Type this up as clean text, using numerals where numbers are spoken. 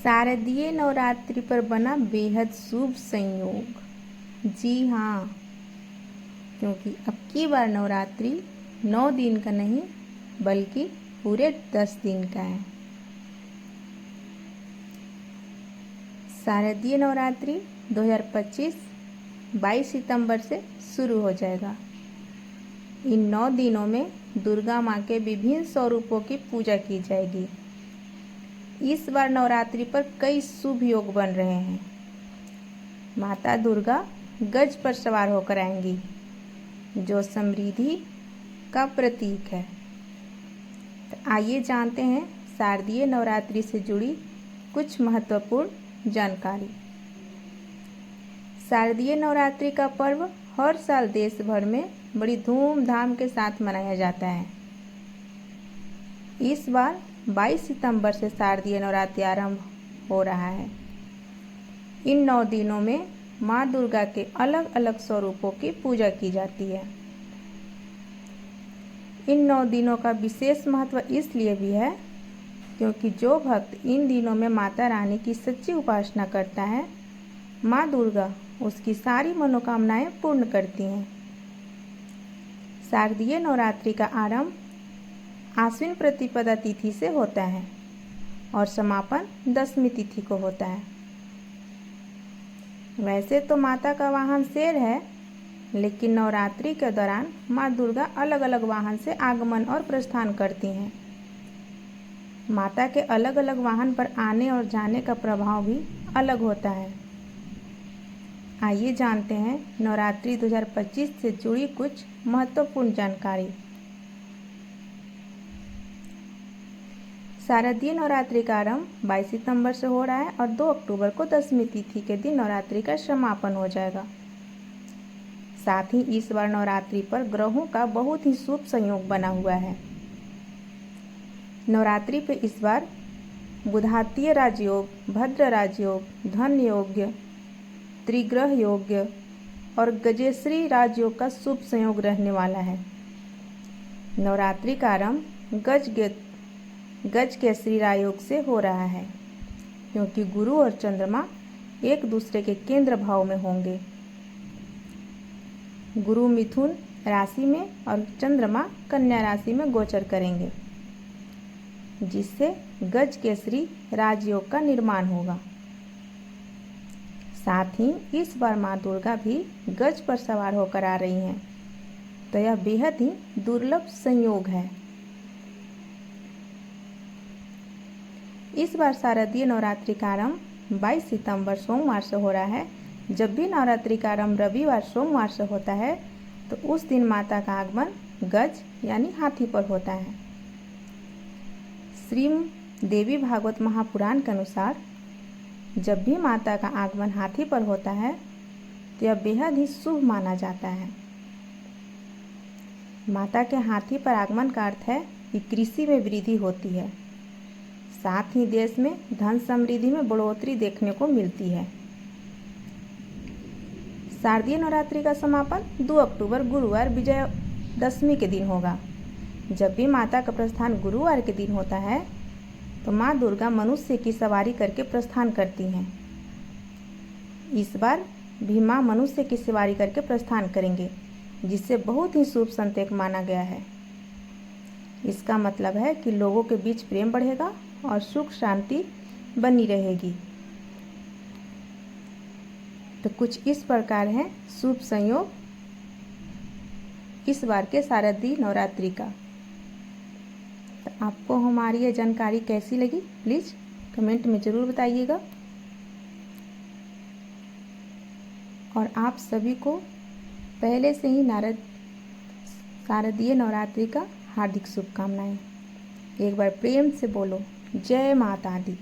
शारदीय नवरात्रि पर बना बेहद शुभ संयोग। जी हाँ, क्योंकि अब की बार नवरात्रि 9 दिन का नहीं बल्कि पूरे 10 दिन का है। शारदीय नवरात्रि 2025 22 सितंबर से शुरू हो जाएगा। इन 9 दिनों में दुर्गा माँ के विभिन्न स्वरूपों की पूजा की जाएगी। इस बार नवरात्रि पर कई शुभ योग बन रहे हैं। माता दुर्गा गज पर सवार होकर आएंगी, जो समृद्धि का प्रतीक है। तो आइए जानते हैं शारदीय नवरात्रि से जुड़ी कुछ महत्वपूर्ण जानकारी। शारदीय नवरात्रि का पर्व हर साल देश भर में बड़ी धूमधाम के साथ मनाया जाता है। इस बार 22 सितंबर से शारदीय नवरात्रि आरंभ हो रहा है। इन 9 दिनों में माँ दुर्गा के अलग अलग स्वरूपों की पूजा की जाती है। इन 9 दिनों का विशेष महत्व इसलिए भी है क्योंकि जो भक्त इन दिनों में माता रानी की सच्ची उपासना करता है, माँ दुर्गा उसकी सारी मनोकामनाएं पूर्ण करती हैं। शारदीय नवरात्रि का आरंभ आश्विन प्रतिपदा तिथि से होता है और समापन दशमी तिथि को होता है। वैसे तो माता का वाहन शेर है, लेकिन नवरात्रि के दौरान माँ दुर्गा अलग अलग वाहन से आगमन और प्रस्थान करती हैं। माता के अलग अलग वाहन पर आने और जाने का प्रभाव भी अलग होता है। आइए जानते हैं नवरात्रि 2025 से जुड़ी कुछ महत्वपूर्ण जानकारी। शारदीय नवरात्रि का आरंभ 22 सितंबर से हो रहा है और 2 अक्टूबर को दशमी तिथि के दिन नवरात्रि का समापन हो जाएगा। साथ ही इस बार नवरात्रि पर ग्रहों का बहुत ही शुभ संयोग बना हुआ है। नवरात्रि पे इस बार बुधातीय राजयोग, भद्र राजयोग, धन योग्य, त्रिग्रह योग्य और गजेश्री राजयोग का शुभ संयोग रहने वाला है। नवरात्रि का आरंभ गज केसरी राजयोग से हो रहा है, क्योंकि गुरु और चंद्रमा एक दूसरे के केंद्र भाव में होंगे। गुरु मिथुन राशि में और चंद्रमा कन्या राशि में गोचर करेंगे, जिससे गज केसरी राजयोग का निर्माण होगा। साथ ही इस बार माँ दुर्गा भी गज पर सवार होकर आ रही हैं, तो यह बेहद ही दुर्लभ संयोग है। इस बार शारदीय नवरात्रि का आरंभ 22 सितंबर सोमवार से हो रहा है। जब भी नवरात्रि का आरंभ रविवार सोमवार से होता है, तो उस दिन माता का आगमन गज यानी हाथी पर होता है। श्री देवी भागवत महापुराण के अनुसार जब भी माता का आगमन हाथी पर होता है, तो यह बेहद ही शुभ माना जाता है। माता के हाथी पर आगमन का अर्थ है कि कृषि में वृद्धि होती है, साथ ही देश में धन समृद्धि में बढ़ोतरी देखने को मिलती है। शारदीय नवरात्रि का समापन 2 अक्टूबर गुरुवार विजयदशमी के दिन होगा। जब भी माता का प्रस्थान गुरुवार के दिन होता है, तो माँ दुर्गा मनुष्य की सवारी करके प्रस्थान करती हैं। इस बार भी माँ मनुष्य की सवारी करके प्रस्थान करेंगे, जिससे बहुत ही शुभ संकेत माना गया है। इसका मतलब है कि लोगों के बीच प्रेम बढ़ेगा और सुख शांति बनी रहेगी। तो कुछ इस प्रकार है शुभ संयोग इस बार के शारदीय नवरात्रि का। तो आपको हमारी ये जानकारी कैसी लगी, प्लीज़ कमेंट में ज़रूर बताइएगा। और आप सभी को पहले से ही शारदीय नवरात्रि का हार्दिक शुभकामनाएं। एक बार प्रेम से बोलो जय माता दी।